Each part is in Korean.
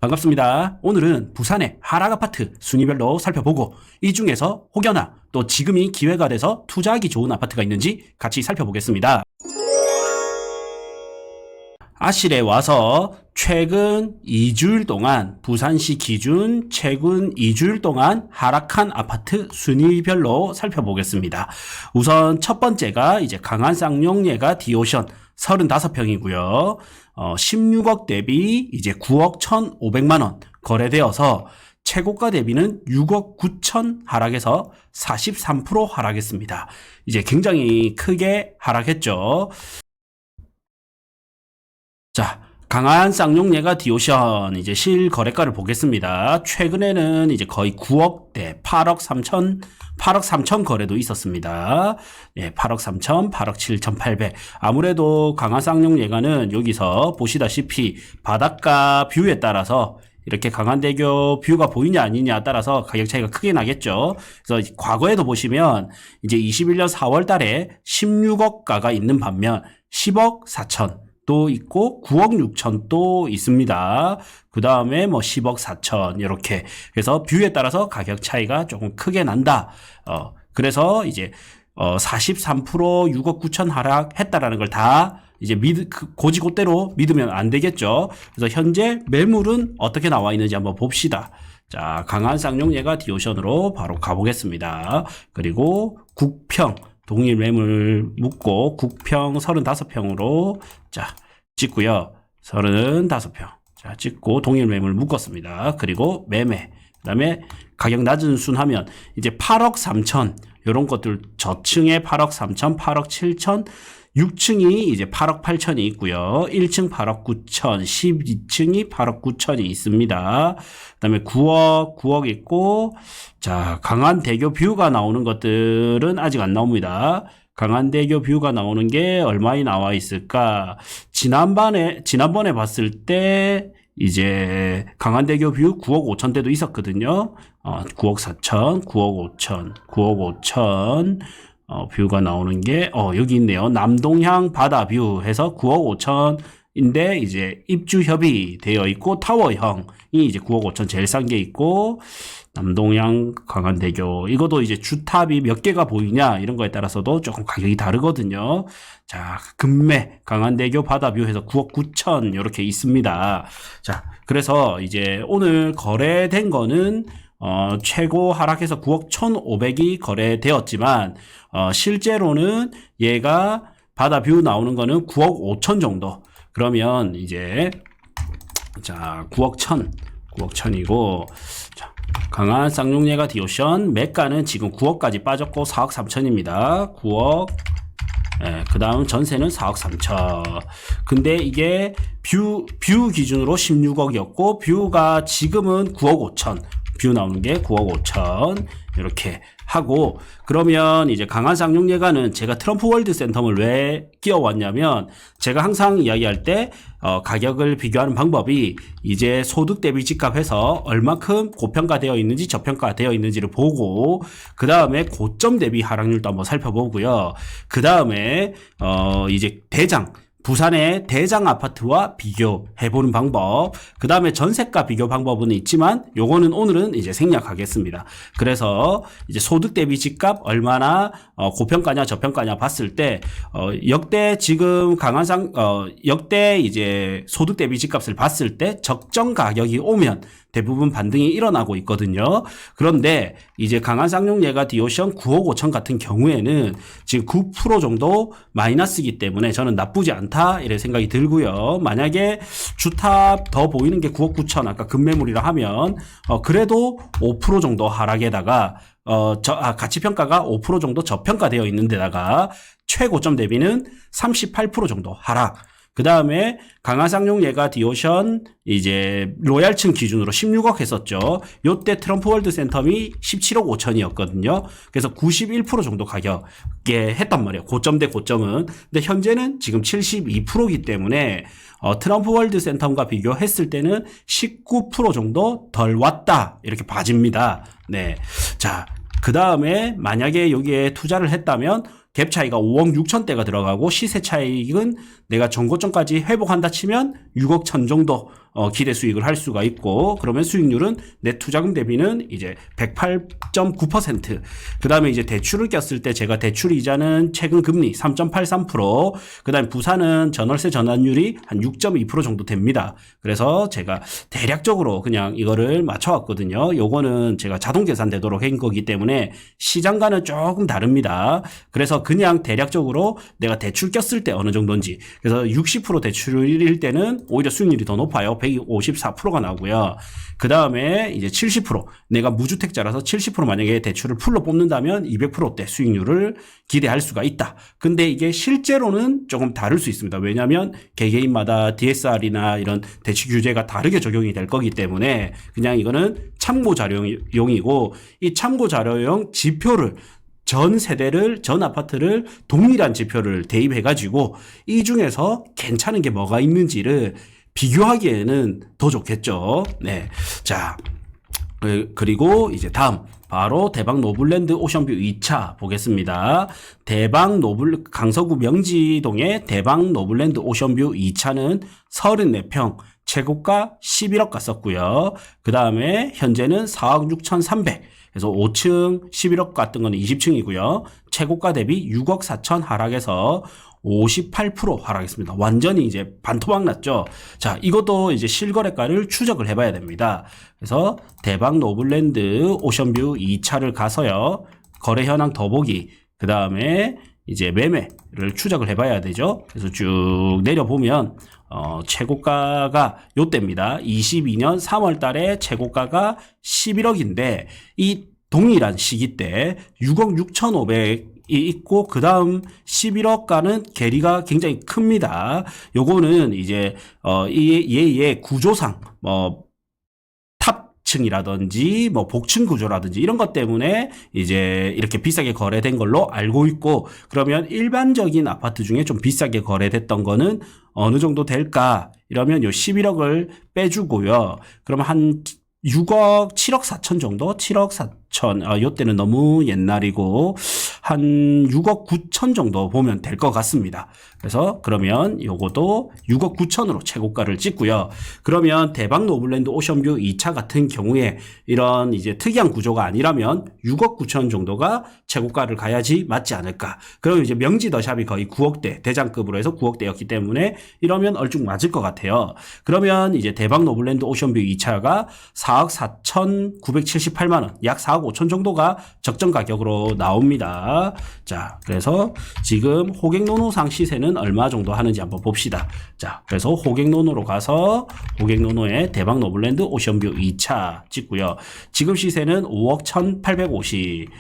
반갑습니다. 오늘은 부산의 하락 아파트 순위별로 살펴보고 이 중에서 혹여나 또 지금이 기회가 돼서 투자하기 좋은 아파트가 있는지 같이 살펴보겠습니다. 아실에 와서 최근 2주일 동안 부산시 기준 최근 2주일 동안 하락한 아파트 순위별로 살펴보겠습니다. 우선 첫 번째가 이제 강한 쌍용예가 디오션 35평이고요. 16억 대비 이제 9억 1,500만 원 거래되어서 최고가 대비는 6억 9천 하락해서 43% 하락했습니다. 이제 굉장히 크게 하락했죠. 자, 강한 쌍용예가 디오션 이제 실거래가를 보겠습니다. 최근에는 이제 거의 9억대 8억 3천 거래도 있었습니다. 예, 8억 3천, 8억 7,800. 아무래도 강한 쌍용예가는 여기서 보시다시피 바닷가 뷰에 따라서 이렇게 강한대교 뷰가 보이냐 아니냐 따라서 가격 차이가 크게 나겠죠. 그래서 과거에도 보시면 이제 21년 4월 달에 16억가가 있는 반면 10억 4천 또 있고 9억 6천 또 있습니다. 그 다음에 뭐 10억 4천 이렇게 그래서 뷰에 따라서 가격 차이가 조금 크게 난다. 그래서 이제 43% 6억 9천 하락했다라는 걸 다 이제 고지고대로 믿으면 안 되겠죠. 그래서 현재 매물은 어떻게 나와 있는지 한번 봅시다. 자, 강한 쌍용예가 디오션으로 바로 가보겠습니다. 그리고 국평 동일 매물 묶고 국평 35평으로 자 찍고요. 35평 자 찍고 동일 매물 묶었습니다. 그리고 매매 그다음에 가격 낮은 순 하면 이제 8억 3천 이런 것들 저층에 8억 3천 8억 7천 6층이 이제 8억 8천이 있고요. 1층 8억 9천, 12층이 8억 9천이 있습니다. 그 다음에 9억 있고, 자, 강한대교 뷰가 나오는 것들은 아직 안 나옵니다. 강한대교 뷰가 나오는 게 얼마에 나와 있을까? 지난번에 봤을 때, 이제 강한대교 뷰 9억 5천대도 있었거든요. 9억 4천, 9억 5천, 9억 5천, 뷰가 나오는 게, 여기 있네요. 남동향 바다 뷰 해서 9억 5천인데, 이제 입주 협의 되어 있고, 타워형이 이제 9억 5천 제일 싼 게 있고, 남동향 강한대교. 이것도 이제 주탑이 몇 개가 보이냐, 이런 거에 따라서도 조금 가격이 다르거든요. 자, 금매, 강한대교 바다 뷰 해서 9억 9천, 이렇게 있습니다. 자, 그래서 이제 오늘 거래된 거는, 최고 하락해서 9억 1,500이 거래되었지만, 실제로는 얘가 바다 뷰 나오는 거는 9억 5천 정도. 그러면 이제, 자, 9억 1,000이고, 자, 강한 쌍용예가 디오션, 매가는 지금 9억까지 빠졌고 4억 3천입니다. 9억, 예, 그 다음 전세는 4억 3천. 근데 이게 뷰 기준으로 16억이었고, 뷰가 지금은 9억 5천. 뷰 나오는 게 9억 5천 이렇게 하고 그러면 이제 강한 쌍용예가는 제가 트럼프 월드 센텀을 왜 끼워왔냐면 제가 항상 이야기할 때 가격을 비교하는 방법이 이제 소득 대비 집값해서 얼마큼 고평가되어 있는지 저평가되어 있는지를 보고 그 다음에 고점 대비 하락률도 한번 살펴보고요. 그 다음에 이제 부산의 대장 아파트와 비교해보는 방법. 그 다음에 전세가 비교 방법은 있지만 요거는 오늘은 이제 생략하겠습니다. 그래서 이제 소득 대비 집값 얼마나 고평가냐 저평가냐 봤을 때 역대 지금 역대 이제 소득 대비 집값을 봤을 때 적정 가격이 오면 대부분 반등이 일어나고 있거든요. 그런데 이제 강한 쌍용예가 디오션 9억 5천 같은 경우에는 지금 9% 정도 마이너스이기 때문에 저는 나쁘지 않다 이런 생각이 들고요. 만약에 주탑 더 보이는 게 9억 9천 아까 급매물이라 하면 그래도 5% 정도 하락에다가 가치평가가 5% 정도 저평가되어 있는 데다가 최고점 대비는 38% 정도 하락. 그 다음에 강한 쌍용예가 디오션 이제 로얄층 기준으로 16억 했었죠. 요때 트럼프 월드 센텀이 17억 5천이었거든요. 그래서 91% 정도 가격에 했단 말이에요. 고점 대 고점은. 근데 현재는 지금 72%이기 때문에 트럼프 월드 센텀과 비교했을 때는 19% 정도 덜 왔다. 이렇게 봐집니다. 네. 자, 그 다음에 만약에 여기에 투자를 했다면 갭 차이가 5억 6천대가 들어가고 시세 차익은 내가 전고점까지 회복한다 치면 6억 천 정도 기대 수익을 할 수가 있고, 그러면 수익률은 내 투자금 대비는 이제 108.9%. 그 다음에 이제 대출을 꼈을 때 제가 대출 이자는 최근 금리 3.83%, 그 다음에 부산은 전월세 전환율이 한 6.2% 정도 됩니다. 그래서 제가 대략적으로 그냥 이거를 맞춰왔거든요. 요거는 제가 자동 계산되도록 한 거기 때문에 시장과는 조금 다릅니다. 그래서 그냥 대략적으로 내가 대출 꼈을 때 어느 정도인지, 그래서 60% 대출일 때는 오히려 수익률이 더 높아요. 154%가 나오고요. 그 다음에 이제 70%, 내가 무주택자라서 70% 만약에 대출을 풀로 뽑는다면 200%대 수익률을 기대할 수가 있다. 근데 이게 실제로는 조금 다를 수 있습니다. 왜냐하면 개개인마다 DSR이나 이런 대출 규제가 다르게 적용이 될 거기 때문에 그냥 이거는 참고 자료용이고, 이 참고 자료용 지표를 전 세대를, 전 아파트를 동일한 지표를 대입해가지고 이 중에서 괜찮은 게 뭐가 있는지를 비교하기에는 더 좋겠죠. 네. 자, 그리고 이제 다음 바로 대박 노블랜드 오션뷰 2차 보겠습니다. 강서구 명지동의 대박 노블랜드 오션뷰 2차는 34평, 최고가 11억 갔었고요. 그 다음에 현재는 4억 6,300. 그래서 5층 11억 갔던 거는 20층이고요. 최고가 대비 6억 4천 하락해서 58% 하락했습니다. 완전히 이제 반토막 났죠. 자, 이것도 이제 실거래가를 추적을 해봐야 됩니다. 그래서 대박 노블랜드 오션뷰 2차를 가서요. 거래 현황 더보기, 그 다음에 이제 매매를 추적을 해봐야 되죠. 그래서 쭉 내려보면 최고가가 요때입니다. 22년 3월 달에 최고가가 11억인데 이 동일한 시기 때 6억 6,500이 있고, 그 다음 11억가는 괴리가 굉장히 큽니다. 요거는 이제 얘의 구조상 탑층이라든지 복층 구조라든지 이런 것 때문에 이제 이렇게 비싸게 거래된 걸로 알고 있고, 그러면 일반적인 아파트 중에 좀 비싸게 거래됐던 거는 어느 정도 될까? 이러면 요 11억을 빼주고요. 그러면 한 6억 7억 4천 정도? 7억 4천. 요때는 너무 옛날이고 한 6억 9천 정도 보면 될 것 같습니다. 그래서 그러면 요것도 6억 9천으로 최고가를 찍고요. 그러면 대박 노블랜드 오션뷰 2차 같은 경우에 이런 이제 특이한 구조가 아니라면 6억 9천 정도가 최고가를 가야지 맞지 않을까. 그럼 이제 명지 더샵이 거의 9억대, 대장급으로 해서 9억대였기 때문에 이러면 얼쭉 맞을 것 같아요. 그러면 이제 대박 노블랜드 오션뷰 2차가 4억 4,978만 원, 약 4억 5천 정도가 적정 가격으로 나옵니다. 자, 그래서 지금 호갱노노상 시세는 얼마 정도 하는지 한번 봅시다. 자, 그래서 호갱노노로 가서 호갱노노의 대박 노블랜드 오션뷰 2차 찍고요. 지금 시세는 5억 1,850.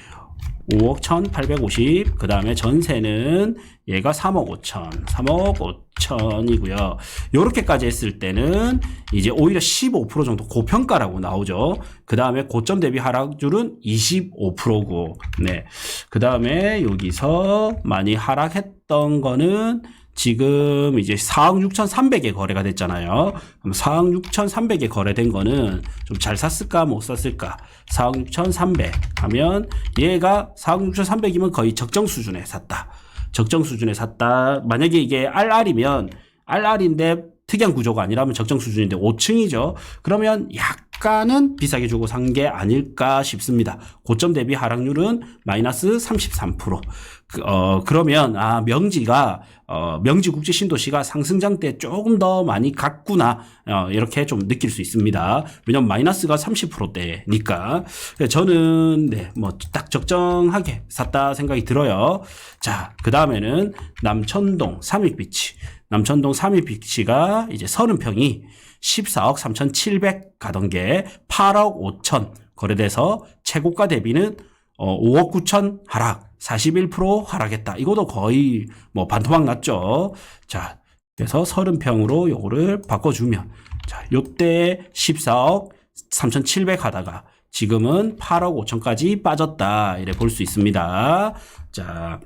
5억 1,850. 그 다음에 전세는 얘가 3억 5천. 3억 5천이고요. 요렇게까지 했을 때는 이제 오히려 15% 정도 고평가라고 나오죠. 그 다음에 고점 대비 하락률은 25%고, 네. 그 다음에 여기서 많이 하락했던 거는 지금 이제 4억 6,300에 거래가 됐잖아요. 그럼 4억 6,300에 거래된 거는 좀 잘 샀을까 못 샀을까? 4억 6,300 하면 얘가 4억 6,300이면 거의 적정 수준에 샀다. 적정 수준에 샀다. 만약에 이게 RR이면 RR인데 특이한 구조가 아니라면 적정 수준인데 5층이죠. 그러면 약간은 비싸게 주고 산 게 아닐까 싶습니다. 고점 대비 하락률은 마이너스 33%. 그러면 명지가 명지국제신도시가 상승장 때 조금 더 많이 갔구나, 이렇게 좀 느낄 수 있습니다. 왜냐면 마이너스가 30%대니까 저는 딱 적정하게 샀다 생각이 들어요. 자, 그 다음에는 남천동 삼익비치. 남천동 삼익비치가 이제 30평이 14억 3,700 가던 게 8억 5천 거래돼서 최고가 대비는 5억 9천 하락, 41% 하락했다. 이것도 거의 반토막 났죠. 자, 그래서 30평으로 요거를 바꿔주면, 자, 요때 14억 3,700 하다가 지금은 8억 5천까지 빠졌다. 이래 볼 수 있습니다. 자,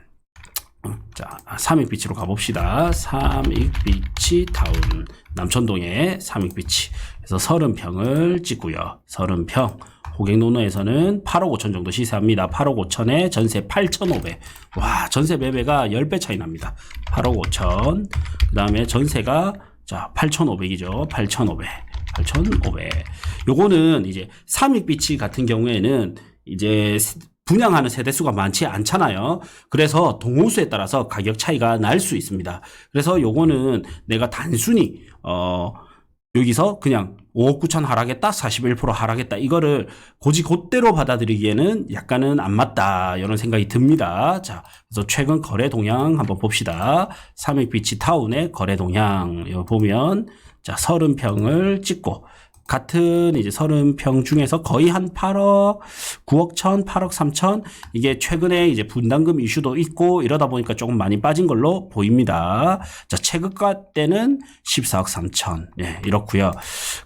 삼익비치로 가봅시다. 삼익비치 타운. 남천동의 삼익비치. 그래서 30평을 찍고요. 30평. 호갱노노에서는 8억 5천 정도 시세합니다. 8억 5천에 전세 8,500. 와, 전세 매매가 10배 차이 납니다. 8억 5천. 그 다음에 전세가 자, 8,500이죠. 8,500. 8,500. 요거는 이제 삼익비치 같은 경우에는 이제 분양하는 세대수가 많지 않잖아요. 그래서 동호수에 따라서 가격 차이가 날 수 있습니다. 그래서 요거는 내가 단순히 여기서 그냥 5억 9천 하락했다, 41% 하락했다, 이거를 곧대로 받아들이기에는 약간은 안 맞다, 이런 생각이 듭니다. 자, 그래서 최근 거래 동향 한번 봅시다. 삼익비치 타운의 거래 동향, 이거 보면, 자, 30평을 찍고, 같은 이제 30평 중에서 거의 한 8억, 9억 천, 8억 3천, 이게 최근에 이제 분담금 이슈도 있고 이러다 보니까 조금 많이 빠진 걸로 보입니다. 자, 최고가 때는 14억 3천. 예, 이렇고요.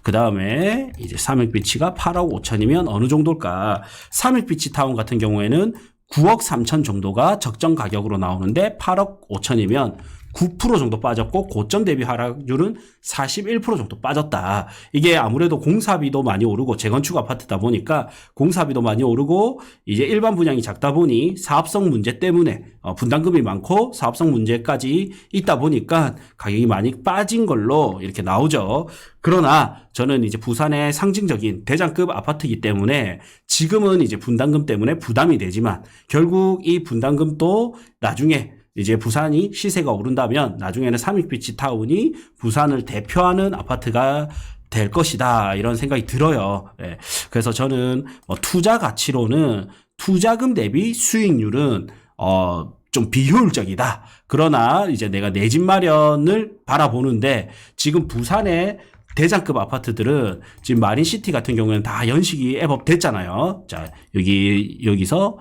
그 다음에 이제 삼익비치가 8억 5천이면 어느 정도일까? 삼익비치 타운 같은 경우에는 9억 3천 정도가 적정 가격으로 나오는데 8억 5천이면 9% 정도 빠졌고 고점 대비 하락률은 41% 정도 빠졌다. 이게 아무래도 공사비도 많이 오르고 재건축 아파트다 보니까 공사비도 많이 오르고 이제 일반 분양이 작다 보니 사업성 문제 때문에 분담금이 많고 사업성 문제까지 있다 보니까 가격이 많이 빠진 걸로 이렇게 나오죠. 그러나 저는 이제 부산의 상징적인 대장급 아파트이기 때문에 지금은 이제 분담금 때문에 부담이 되지만 결국 이 분담금도 나중에 이제 부산이 시세가 오른다면 나중에는 삼익비치 타운이 부산을 대표하는 아파트가 될 것이다, 이런 생각이 들어요. 예. 그래서 저는 투자 가치로는 투자금 대비 수익률은 좀 비효율적이다. 그러나 이제 내가 내 집 마련을 바라보는데 지금 부산의 대장급 아파트들은 지금 마린시티 같은 경우에는 다 연식이 애법 됐잖아요. 자, 여기서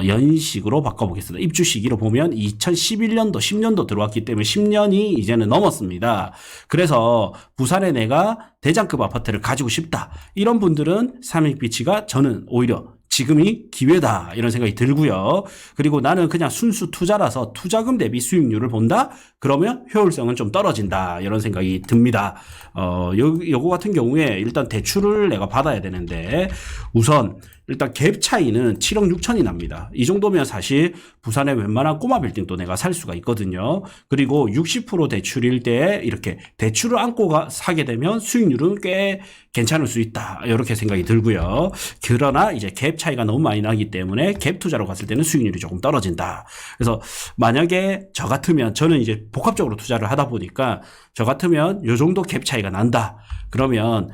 연식으로 바꿔보겠습니다. 입주 시기로 보면 2011년도, 10년도 들어왔기 때문에 10년이 이제는 넘었습니다. 그래서 부산에 내가 대장급 아파트를 가지고 싶다, 이런 분들은 삼익비치가 저는 오히려 지금이 기회다, 이런 생각이 들고요. 그리고 나는 그냥 순수 투자라서 투자금 대비 수익률을 본다? 그러면 효율성은 좀 떨어진다, 이런 생각이 듭니다. 요거 같은 경우에 일단 대출을 내가 받아야 되는데 우선 일단 갭 차이는 7억 6천이 납니다. 이 정도면 사실 부산의 웬만한 꼬마 빌딩도 내가 살 수가 있거든요. 그리고 60% 대출일 때 이렇게 대출을 안고 사게 되면 수익률은 꽤 괜찮을 수 있다, 이렇게 생각이 들고요. 그러나 이제 갭 차이가 너무 많이 나기 때문에 갭 투자로 갔을 때는 수익률이 조금 떨어진다. 그래서 만약에 저 같으면, 저는 이제 복합적으로 투자를 하다 보니까 저 같으면 요 정도 갭 차이가 난다. 그러면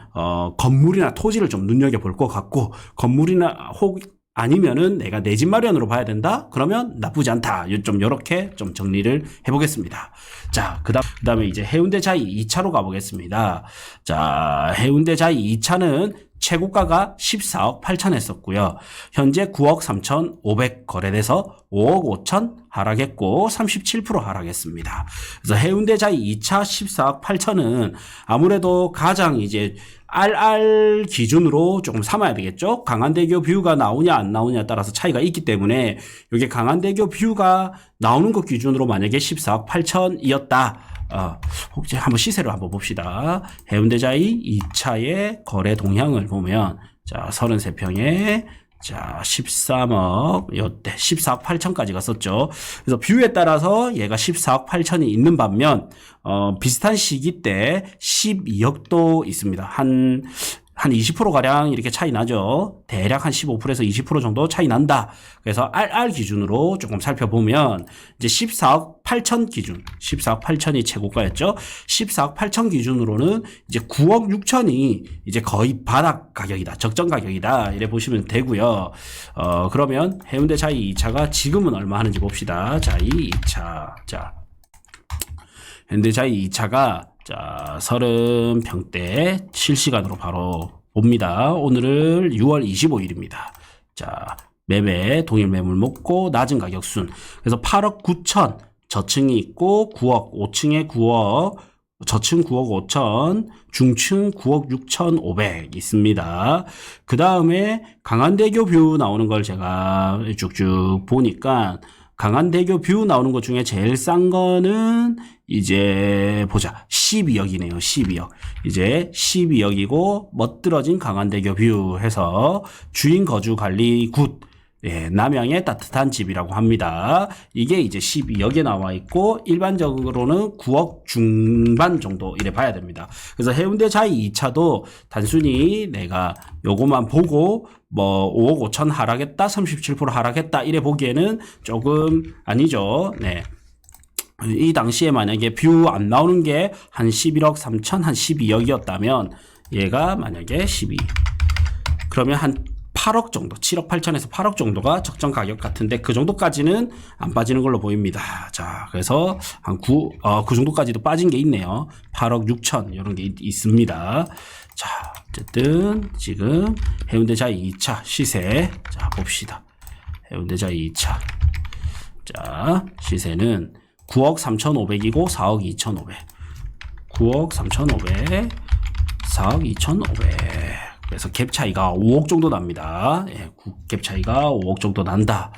건물이나 토지를 좀 눈여겨볼 것 같고, 건물이나 아니면은 내가 내 집 마련으로 봐야 된다? 그러면 나쁘지 않다. 좀 요렇게 좀 정리를 해보겠습니다. 자, 그 다음에 이제 해운대 자이 2차로 가보겠습니다. 자, 해운대 자이 2차는 최고가가 14억 8천 했었고요. 현재 9억 3천 5백 거래돼서 5억 5천 하락했고 37% 하락했습니다. 그래서 해운대 자이 2차 14억 8천은 아무래도 가장 이제 RR 기준으로 조금 삼아야 되겠죠. 강한대교 뷰가 나오냐 안 나오냐에 따라서 차이가 있기 때문에 이게 강한대교 뷰가 나오는 것 기준으로 만약에 14억 8천이었다. 혹시 한번 시세를 한번 봅시다. 해운대자이 2차의 거래 동향을 보면, 자, 33평에, 자, 13억, 요때 14억 8천까지 갔었죠. 그래서 뷰에 따라서 얘가 14억 8천이 있는 반면, 비슷한 시기 때 12억도 있습니다. 한 20%가량 이렇게 차이 나죠. 대략 한 15%에서 20% 정도 차이 난다. 그래서 RR 기준으로 조금 살펴보면 이제 14억 8천 기준, 14억 8천이 최고가였죠. 14억 8천 기준으로는 이제 9억 6천이 이제 거의 바닥 가격이다, 적정 가격이다, 이래 보시면 되고요. 그러면 해운대 자이 2차가 지금은 얼마 하는지 봅시다. 자이 2차. 자, 해운대 자이 2차가 자, 30평대 실시간으로 바로 봅니다. 오늘은 6월 25일입니다. 자, 매매, 동일 매물 먹고 낮은 가격 순. 그래서 8억 9천 저층이 있고 9억, 5층에 9억, 저층 9억 5천, 중층 9억 6천 5백 있습니다. 그 다음에 강한대교 뷰 나오는 걸 제가 쭉쭉 보니까 강한대교 뷰 나오는 것 중에 제일 싼 거는 이제 보자. 12억이네요. 12억. 이제 12억이고 멋들어진 강한대교 뷰 해서 주인 거주 관리 굿. 예, 남양의 따뜻한 집이라고 합니다. 이게 이제 12억에 나와 있고 일반적으로는 9억 중반 정도 이래 봐야 됩니다. 그래서 해운대 자이 2차도 단순히 내가 요거만 보고 뭐 5억 5천 하락했다, 37% 하락했다 이래 보기에는 조금 아니죠. 네. 이 당시에 만약에 뷰 안 나오는 게 한 11억 3천, 한 12억이었다면 얘가 만약에 12. 그러면 한 8억 정도, 7억 8천에서 8억 정도가 적정 가격 같은데 그 정도까지는 안 빠지는 걸로 보입니다. 자, 그래서 한 그 정도까지도 빠진 게 있네요. 8억 6천 이런 게 있습니다. 자, 어쨌든 지금 해운대자 2차 시세 자 봅시다. 해운대자 2차 자 시세는 9억 3,500이고 4억 2,500. 9억 3,500, 4억 2,500. 그래서 갭 차이가 5억 정도 납니다. 예, 갭 차이가 5억 정도 난다.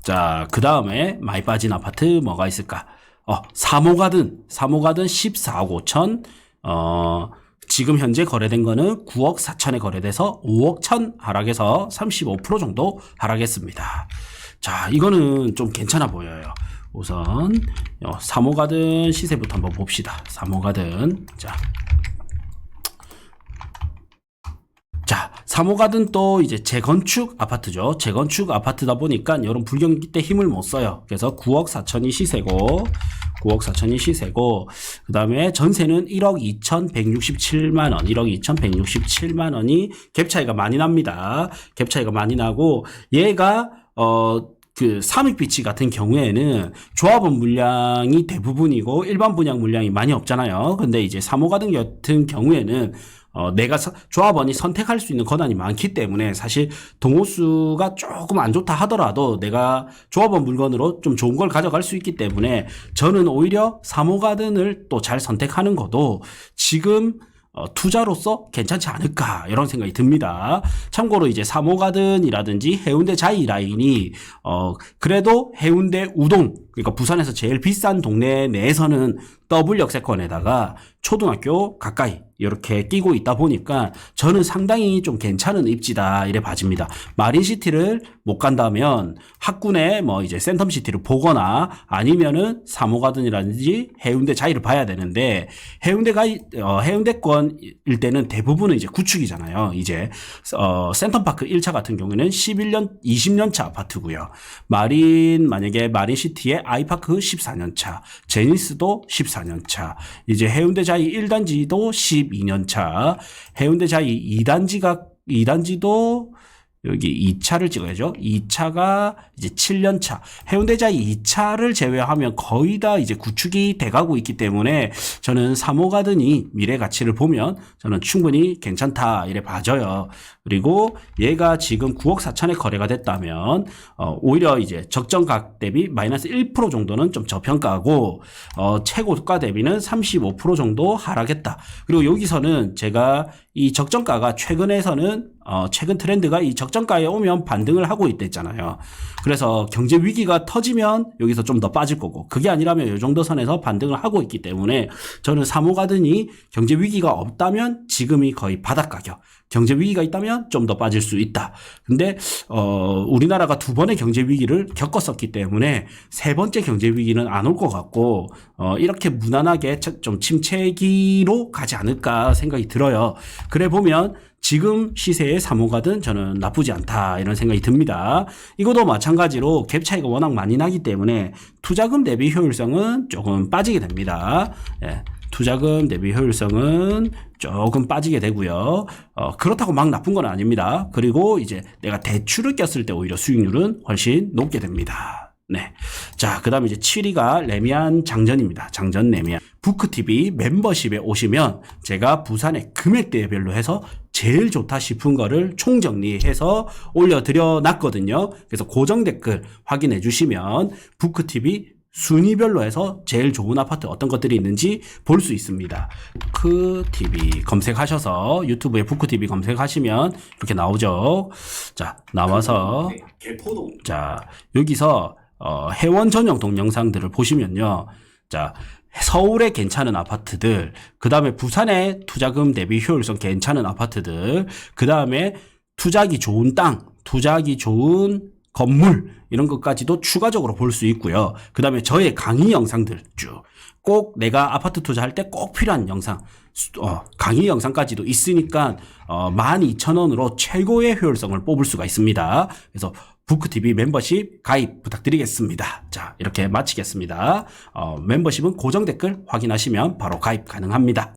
자, 그 다음에 많이 빠진 아파트 뭐가 있을까? 3호가든 14억 5천. 지금 현재 거래된 거는 9억 4천에 거래돼서 5억 천 하락해서 35% 정도 하락했습니다. 자, 이거는 좀 괜찮아 보여요. 우선 3호가든 시세부터 한번 봅시다. 3호가든 자, 3호가든 또 이제 재건축 아파트죠. 재건축 아파트다 보니까 이런 불경기 때 힘을 못 써요. 그래서 9억 4천이 시세고, 9억 4천이 시세고, 그 다음에 전세는 1억 2,167만 원, 1억 2,167만 원이 갭 차이가 많이 납니다. 갭 차이가 많이 나고, 얘가, 그 삼익비치 같은 경우에는 조합원 물량이 대부분이고 일반 분양 물량이 많이 없잖아요. 근데 이제 3호가든 같은 경우에는 내가 조합원이 선택할 수 있는 권한이 많기 때문에 사실 동호수가 조금 안 좋다 하더라도 내가 조합원 물건으로 좀 좋은 걸 가져갈 수 있기 때문에 저는 오히려 3호가든을 또 잘 선택하는 것도 지금 투자로서 괜찮지 않을까 이런 생각이 듭니다. 참고로 이제 3호가든이라든지 해운대 자이 라인이 그래도 해운대 우동 그러니까 부산에서 제일 비싼 동네 내에서는 더블 역세권에다가 초등학교 가까이 이렇게 끼고 있다 보니까 저는 상당히 좀 괜찮은 입지다 이래 봐집니다. 마린시티를 못 간다면 학군에 뭐 이제 센텀시티를 보거나 아니면은 3호가든이라든지 해운대 자이를 봐야 되는데 해운대권일 때는 대부분은 이제 구축이잖아요. 이제 센텀파크 1차 같은 경우에는 20년 차 아파트고요. 만약에 마린시티의 아이파크 14년 차, 제니스도 14년 차, 이제 해운대 자이 1단지도 12년 차, 해운대 자이 2단지도 여기 2차를 찍어야죠. 2차가 이제 7년 차. 해운대자이 2차를 제외하면 거의 다 이제 구축이 돼가고 있기 때문에 저는 3호가든이 미래 가치를 보면 저는 충분히 괜찮다 이래 봐져요. 그리고 얘가 지금 9억 4천에 거래가 됐다면 오히려 이제 적정가 대비 마이너스 1% 정도는 좀 저평가고 최고가 대비는 35% 정도 하락했다. 그리고 여기서는 제가 이 적정가가 최근에서는 최근 트렌드가 이 적정가에 오면 반등을 하고 있댔잖아요. 그래서 경제 위기가 터지면 여기서 좀 더 빠질 거고 그게 아니라면 이 정도 선에서 반등을 하고 있기 때문에 저는 3호가든이 경제 위기가 없다면 지금이 거의 바닥 가격, 경제 위기가 있다면 좀 더 빠질 수 있다. 근데 우리나라가 두 번의 경제 위기를 겪었었기 때문에 세 번째 경제 위기는 안 올 것 같고 이렇게 무난하게 좀 침체기로 가지 않을까 생각이 들어요. 그래 보면 지금 시세의 3호가든 저는 나쁘지 않다 이런 생각이 듭니다. 이것도 마찬가지로 갭 차이가 워낙 많이 나기 때문에 투자금 대비 효율성은 조금 빠지게 됩니다. 예, 투자금 대비 효율성은 조금 빠지게 되고요. 그렇다고 막 나쁜 건 아닙니다. 그리고 이제 내가 대출을 꼈을 때 오히려 수익률은 훨씬 높게 됩니다. 네. 자, 그 다음에 이제 7위가 레미안 장전입니다. 장전 레미안. 부크TV 멤버십에 오시면 제가 부산의 금액대별로 해서 제일 좋다 싶은 거를 총정리해서 올려드려 놨거든요. 그래서 고정 댓글 확인해 주시면 부크TV 순위별로 해서 제일 좋은 아파트 어떤 것들이 있는지 볼 수 있습니다. 부크TV 검색하셔서 유튜브에 부크TV 검색하시면 이렇게 나오죠. 자, 나와서 자, 여기서 회원 전용 동영상들을 보시면요. 자, 서울에 괜찮은 아파트들, 그 다음에 부산의 투자금 대비 효율성 괜찮은 아파트들, 그 다음에 투자하기 좋은 땅, 투자하기 좋은 건물, 이런 것까지도 추가적으로 볼 수 있고요. 그 다음에 저의 강의 영상들 쭉, 꼭 내가 아파트 투자할 때 꼭 필요한 영상, 강의 영상까지도 있으니까 12,000원으로 최고의 효율성을 뽑을 수가 있습니다. 그래서 부크TV 멤버십 가입 부탁드리겠습니다. 자, 이렇게 마치겠습니다. 멤버십은 고정 댓글 확인하시면 바로 가입 가능합니다.